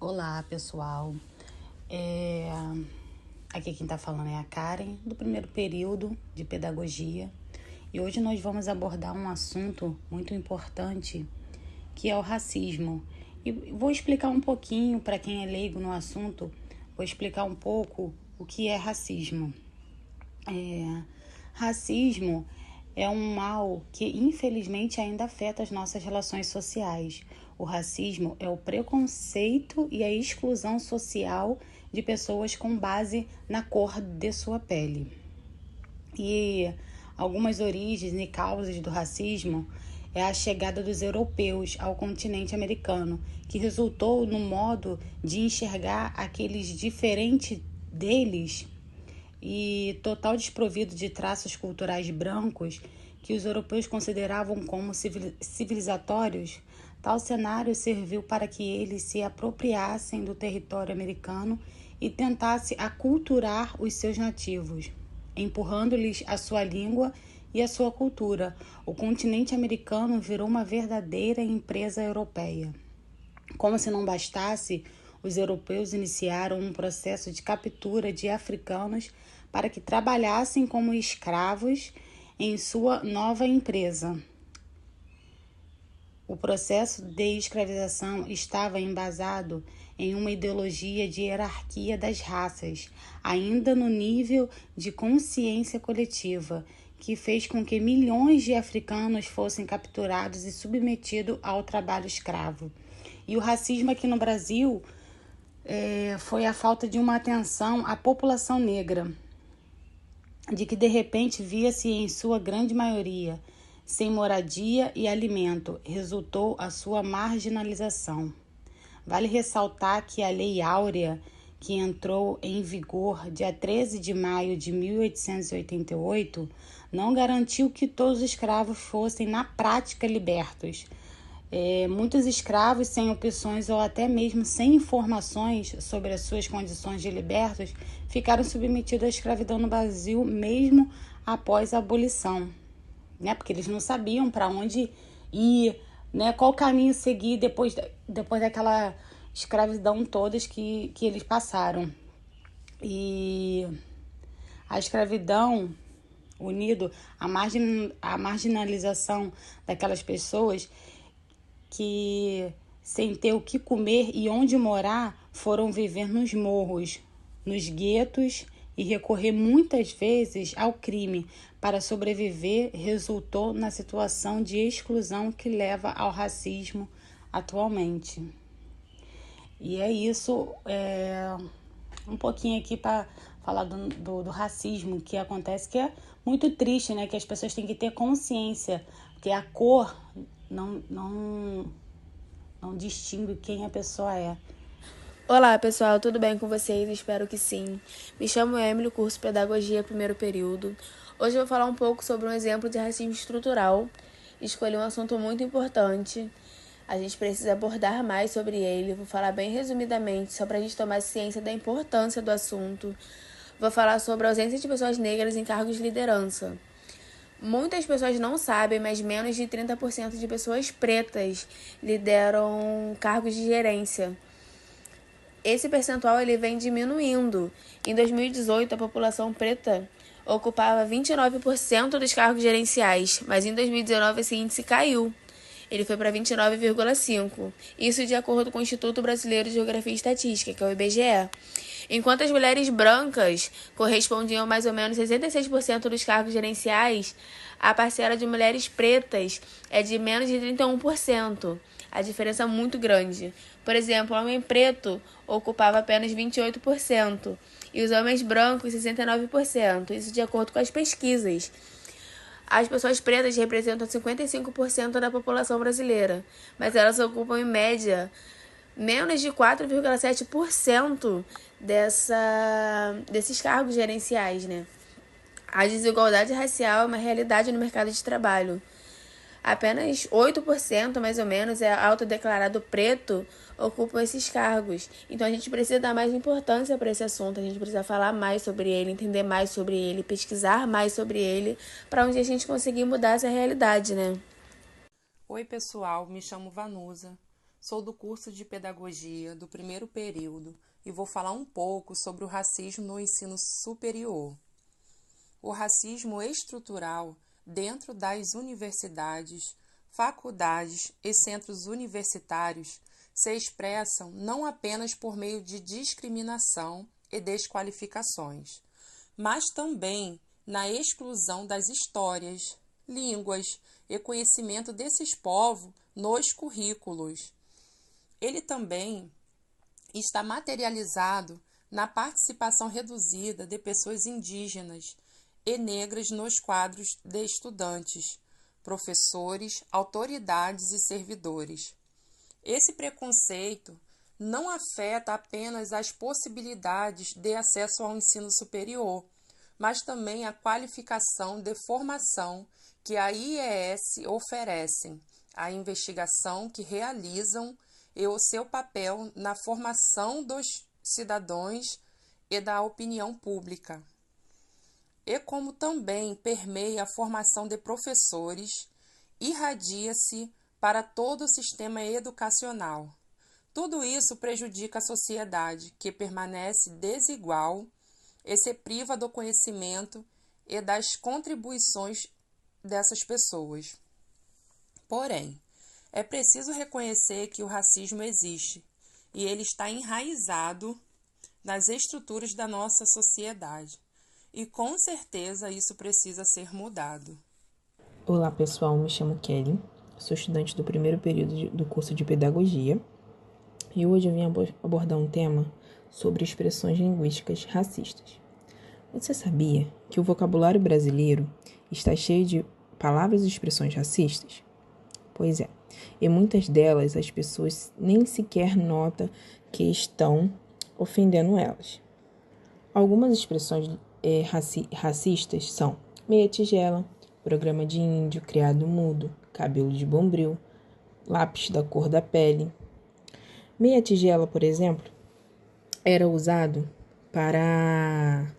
Olá, pessoal. Aqui quem está falando é a Karen, do primeiro período de pedagogia. E hoje nós vamos abordar um assunto muito importante, que é o racismo. E vou explicar um pouquinho, para quem é leigo no assunto, vou explicar um pouco o que é racismo. Racismo é um mal que infelizmente ainda afeta as nossas relações sociais. O racismo é o preconceito e a exclusão social de pessoas com base na cor de sua pele. E algumas origens e causas do racismo é a chegada dos europeus ao continente americano, que resultou no modo de enxergar aqueles diferentes deles e total desprovido de traços culturais brancos que os europeus consideravam como civilizatórios. Tal cenário serviu para que eles se apropriassem do território americano e tentassem aculturar os seus nativos, empurrando-lhes a sua língua e a sua cultura. O continente americano virou uma verdadeira empresa europeia. Como se não bastasse, os europeus iniciaram um processo de captura de africanos para que trabalhassem como escravos em sua nova empresa. O processo de escravização estava embasado em uma ideologia de hierarquia das raças, ainda no nível de consciência coletiva, que fez com que milhões de africanos fossem capturados e submetidos ao trabalho escravo. E o racismo aqui no Brasil foi a falta de uma atenção à população negra, de que de repente via-se em sua grande maioria sem moradia e alimento, resultou a sua marginalização. Vale ressaltar que a Lei Áurea, que entrou em vigor dia 13 de maio de 1888, não garantiu que todos os escravos fossem na prática libertos. Muitos escravos sem opções ou até mesmo sem informações sobre as suas condições de libertos ficaram submetidos à escravidão no Brasil mesmo após a abolição, né? Porque eles não sabiam para onde ir, né? Qual caminho seguir depois daquela escravidão todas que eles passaram. E a escravidão unido à marginalização daquelas pessoas que, sem ter o que comer e onde morar, foram viver nos morros, nos guetos e recorrer muitas vezes ao crime para sobreviver, resultou na situação de exclusão que leva ao racismo atualmente. E é isso, um pouquinho aqui para falar do racismo que acontece, que é muito triste, né? Que as pessoas têm que ter consciência, porque a cor não distingue quem a pessoa é. Olá pessoal, tudo bem com vocês? Espero que sim. Me chamo Emily, curso Pedagogia, primeiro período. Hoje eu vou falar um pouco sobre um exemplo de racismo estrutural. Escolhi um assunto muito importante. A gente precisa abordar mais sobre ele. Vou falar bem resumidamente, só para a gente tomar ciência da importância do assunto. Vou falar sobre a ausência de pessoas negras em cargos de liderança. Muitas pessoas não sabem, mas menos de 30% de pessoas pretas lideram cargos de gerência. Esse percentual ele vem diminuindo. Em 2018, a população preta ocupava 29% dos cargos gerenciais, mas em 2019 esse índice caiu. Ele foi para 29,5%. Isso de acordo com o Instituto Brasileiro de Geografia e Estatística, que é o IBGE. Enquanto as mulheres brancas correspondiam a mais ou menos 66% dos cargos gerenciais, a parcela de mulheres pretas é de menos de 31%. A diferença é muito grande. Por exemplo, o homem preto ocupava apenas 28% e os homens brancos 69%. Isso de acordo com as pesquisas. As pessoas pretas representam 55% da população brasileira, mas elas ocupam em média menos de 4,7% desses cargos gerenciais, né? A desigualdade racial é uma realidade no mercado de trabalho. Apenas 8%, mais ou menos, é autodeclarado preto, ocupam esses cargos. Então a gente precisa dar mais importância para esse assunto, a gente precisa falar mais sobre ele, entender mais sobre ele, pesquisar mais sobre ele, para onde a gente conseguir mudar essa realidade, né? Oi pessoal, me chamo Vanusa, Sou do curso de Pedagogia do primeiro período e vou falar um pouco sobre o racismo no ensino superior. O racismo estrutural dentro das universidades, faculdades e centros universitários se expressam não apenas por meio de discriminação e desqualificações, mas também na exclusão das histórias, línguas e conhecimento desses povos nos currículos. Ele também está materializado na participação reduzida de pessoas indígenas e negras nos quadros de estudantes, professores, autoridades e servidores. Esse preconceito não afeta apenas as possibilidades de acesso ao ensino superior, mas também a qualificação de formação que a IES oferecem, a investigação que realizam e o seu papel na formação dos cidadãos e da opinião pública. E como também permeia a formação de professores, irradia-se para todo o sistema educacional. Tudo isso prejudica a sociedade, que permanece desigual e se priva do conhecimento e das contribuições dessas pessoas. Porém, é preciso reconhecer que o racismo existe e ele está enraizado nas estruturas da nossa sociedade. E com certeza isso precisa ser mudado. Olá pessoal, me chamo Kelly, sou estudante do primeiro período do curso de Pedagogia e hoje eu vim abordar um tema sobre expressões linguísticas racistas. Você sabia que o vocabulário brasileiro está cheio de palavras e expressões racistas? Pois é, e muitas delas as pessoas nem sequer notam que estão ofendendo elas. Algumas expressões racistas são meia tigela, programa de índio, criado mudo, cabelo de bombril, lápis da cor da pele. Meia tigela, por exemplo, era usado para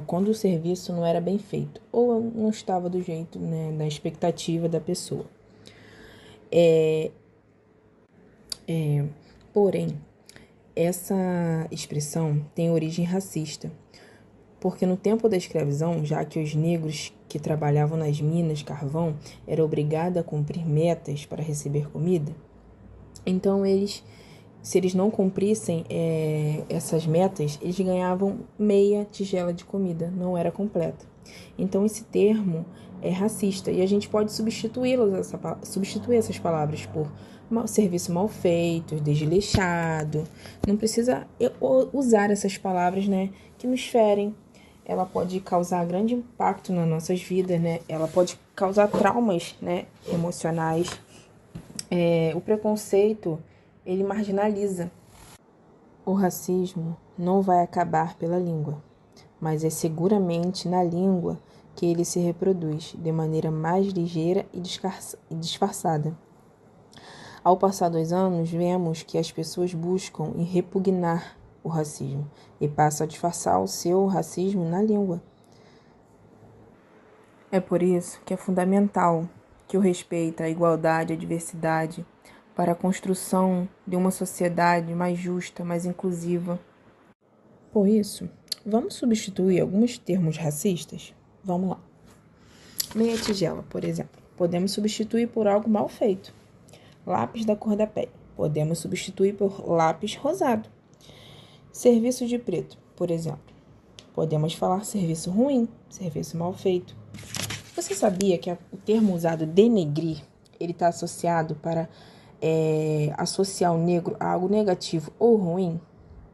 quando o serviço não era bem feito ou não estava do jeito, da expectativa da pessoa. Porém, essa expressão tem origem racista, porque no tempo da escravidão, já que os negros que trabalhavam nas minas carvão eram obrigados a cumprir metas para receber comida, então se eles não cumprissem essas metas, eles ganhavam meia tigela de comida, não era completa. Então esse termo é racista e a gente pode substituir essas palavras por serviço mal feito, desleixado. Não precisa usar essas palavras, que nos ferem. Ela pode causar grande impacto nas nossas vidas, Ela pode causar traumas, emocionais. O preconceito, ele marginaliza. O racismo não vai acabar pela língua, mas é seguramente na língua que ele se reproduz de maneira mais ligeira e disfarçada. Ao passar dos anos, vemos que as pessoas buscam e repugnar o racismo e passam a disfarçar o seu racismo na língua. É por isso que é fundamental que o respeito à igualdade e à diversidade para a construção de uma sociedade mais justa, mais inclusiva. Por isso, vamos substituir alguns termos racistas? Vamos lá. Meia tigela, por exemplo, podemos substituir por algo mal feito. Lápis da cor da pele, podemos substituir por lápis rosado. Serviço de preto, por exemplo, podemos falar serviço ruim, serviço mal feito. Você sabia que o termo usado denegrir, ele está associado para associar o negro a algo negativo ou ruim?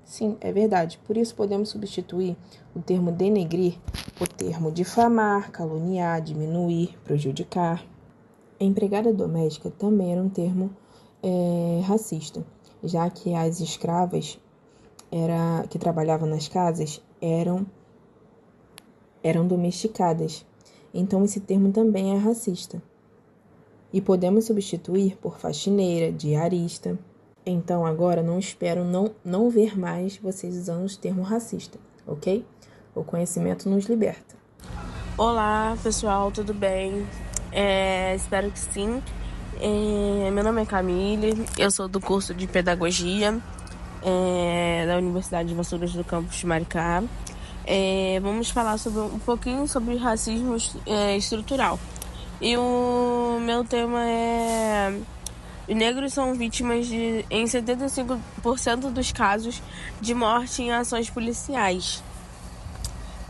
Sim, é verdade. Por isso podemos substituir o termo denegrir por termo difamar, caluniar, diminuir, prejudicar. Empregada doméstica também era um termo racista, já que as escravas que trabalhavam nas casas eram domesticadas. Então esse termo também é racista. E podemos substituir por faxineira, diarista. Então agora não espero não ver mais vocês usando o termo racista, ok? O conhecimento nos liberta. Olá pessoal, tudo bem? Espero que sim. Meu nome é Camille, eu sou do curso de Pedagogia da Universidade de Vassouras do campus de Maricá. Vamos falar um pouquinho sobre racismo estrutural. E o meu tema é: os negros são vítimas em 75% dos casos de morte em ações policiais.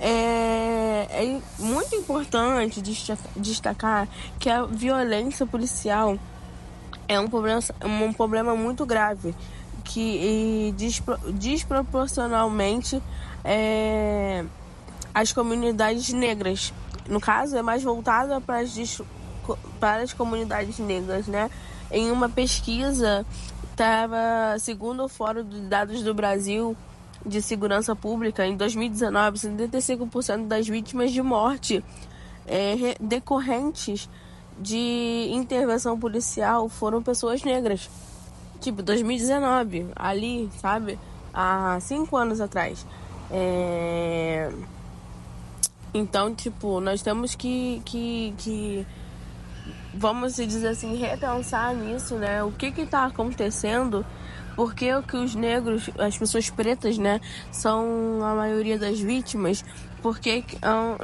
É muito importante destacar que a violência policial é um problema muito grave que desproporcionalmente as comunidades negras. No caso, é mais voltada para as comunidades negras, né? Em uma pesquisa, segundo o Fórum de Dados do Brasil de Segurança Pública, em 2019, 75% das vítimas de morte decorrentes de intervenção policial foram pessoas negras. Tipo, 2019, ali, sabe? Há 5 anos atrás. Então, tipo, nós temos que vamos dizer assim, repensar nisso, né? O que tá acontecendo? Por que os negros, as pessoas pretas, né, são a maioria das vítimas? Porque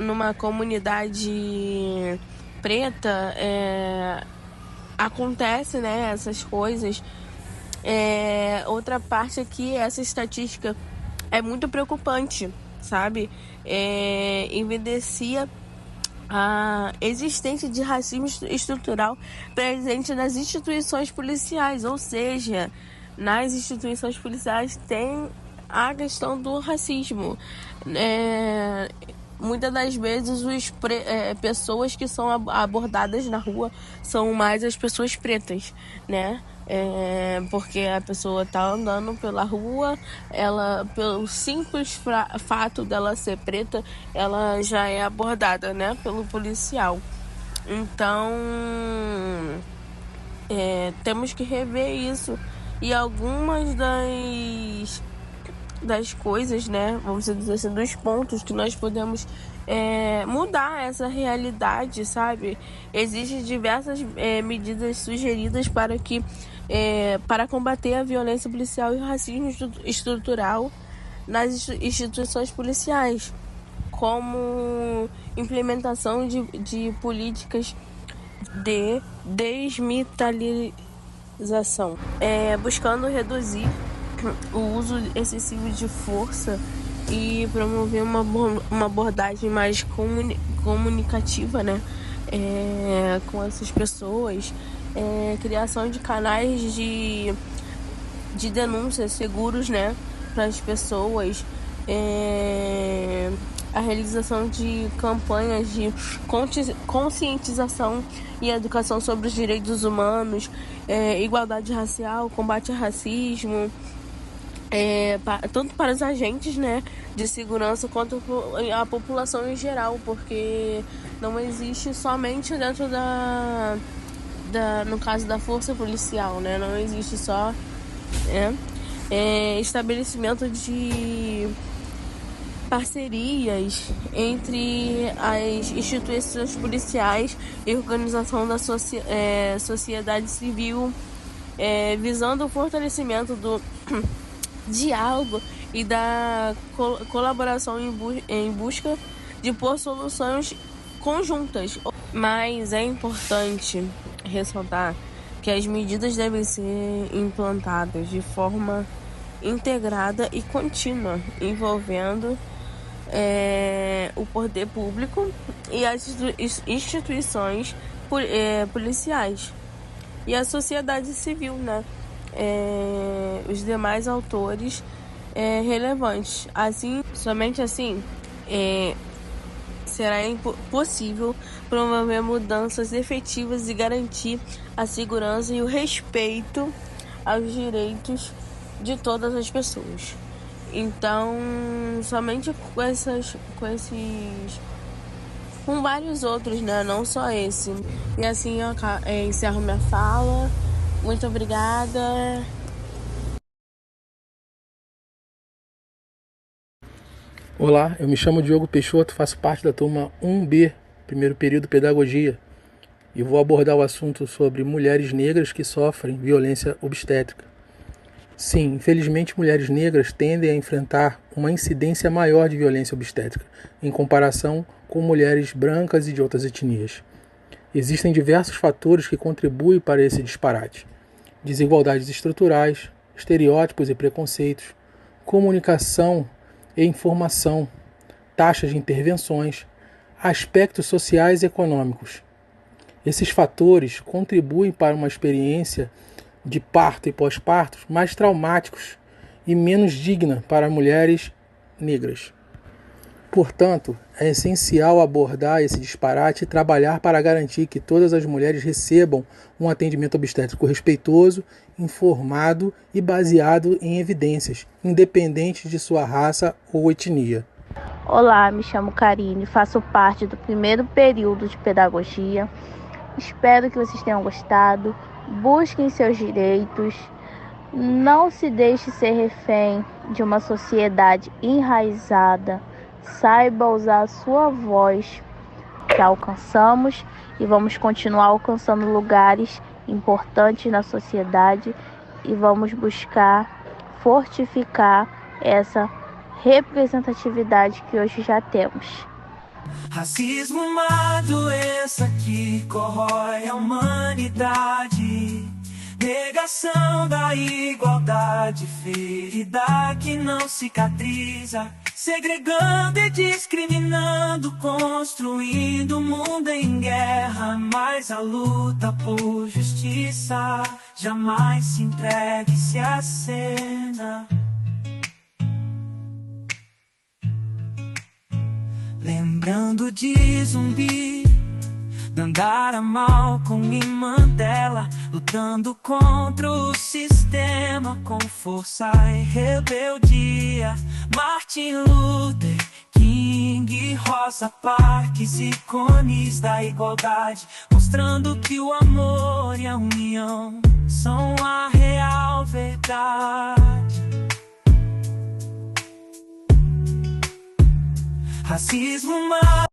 numa comunidade preta acontece, né, essas coisas. Outra parte aqui, essa estatística é muito preocupante, sabe? Evidencia a existência de racismo estrutural presente nas instituições policiais, ou seja, nas instituições policiais tem a questão do racismo. Muitas das vezes pessoas que são abordadas na rua são mais as pessoas pretas, né? Porque a pessoa tá andando pela rua, ela, pelo simples fato dela ser preta, ela já é abordada, né, pelo policial. Então, temos que rever isso. E algumas das coisas, né, vamos dizer assim, dos pontos que nós podemos mudar essa realidade, sabe? Existem diversas medidas sugeridas para combater a violência policial e o racismo estrutural nas instituições policiais, como implementação de políticas de desmilitarização, buscando reduzir o uso excessivo de força e promover uma abordagem mais comunicativa, né, com essas pessoas, criação de canais de denúncias seguros, né, para as pessoas, a realização de campanhas de conscientização e educação sobre os direitos humanos, igualdade racial, combate ao racismo, tanto para os agentes, né, de segurança quanto a população em geral, porque não existe somente dentro no caso da força policial, né, não existe só estabelecimento de parcerias entre as instituições policiais e organização da sociedade civil, visando o fortalecimento do diálogo e da colaboração em busca de por soluções conjuntas. Mas é importante ressaltar que as medidas devem ser implantadas de forma integrada e contínua, envolvendo o poder público e as instituições policiais e a sociedade civil, né? Os demais autores relevantes. Assim, somente assim será possível promover mudanças efetivas e garantir a segurança e o respeito aos direitos de todas as pessoas. Então, somente com vários outros, né? Não só esse. E assim eu encerro minha fala. Muito obrigada. Olá, eu me chamo Diogo Peixoto, faço parte da turma 1B, primeiro período Pedagogia. e vou abordar o assunto sobre mulheres negras que sofrem violência obstétrica. Sim, infelizmente mulheres negras tendem a enfrentar uma incidência maior de violência obstétrica em comparação com mulheres brancas e de outras etnias. Existem diversos fatores que contribuem para esse disparate: desigualdades estruturais, estereótipos e preconceitos, comunicação e informação, taxas de intervenções, aspectos sociais e econômicos. Esses fatores contribuem para uma experiência de parto e pós-parto mais traumáticos e menos digna para mulheres negras. Portanto, é essencial abordar esse disparate e trabalhar para garantir que todas as mulheres recebam um atendimento obstétrico respeitoso, informado e baseado em evidências, independente de sua raça ou etnia. Olá, me chamo Karine, faço parte do primeiro período de pedagogia. Espero que vocês tenham gostado. Busquem seus direitos. Não se deixe ser refém de uma sociedade enraizada. Saiba usar a sua voz, que alcançamos e vamos continuar alcançando lugares importantes na sociedade e vamos buscar fortificar essa representatividade que hoje já temos. Racismo é uma doença que corrói a humanidade. Negação da igualdade, ferida que não cicatriza, segregando e discriminando, construindo um mundo em guerra. Mas a luta por justiça jamais se entregue, se acenda. Lembrando de Zumbi, Dandara, Malcolm e Mandela, lutando contra o sistema com força e rebeldia. Martin Luther King, Rosa Parks, ícones da igualdade, mostrando que o amor e a união são a real verdade. Racismo